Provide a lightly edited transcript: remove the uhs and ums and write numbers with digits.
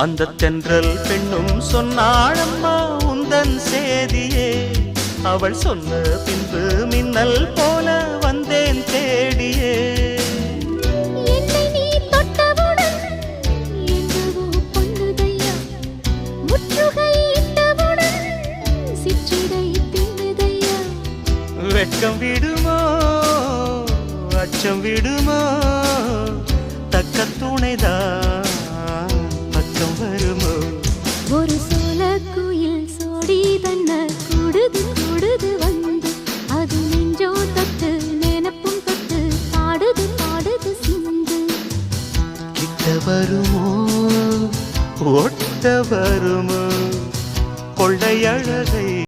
அந்த தென்றல் பெண்ணும் சொன்னாளம்மா உந்தன் சேதியே. அவள் சொன்ன பின்பு மின்னல் போல வந்தேன் தேடியே. என்னை நீ தொட்டவுடன் என்னவோ பொன்னுதையா, முற்றுகை இட்டவுடன் சிற்றிடை தின்னுதையா. வெட்கம் விடுமோ அச்சம் விடுமோ, தக்க துணைதான் பக்கம் வருமோ. ஒரு சோல குயில் சோடி தன்ன கூடுது கூடுது வந்து, அது நெஞ்சோ தொட்டு நினப்பும் தொட்டு பாடுது பாடுது சிந்து. கிட்ட வருமோ ஒட்ட வருமோ கொள்ளை அழகை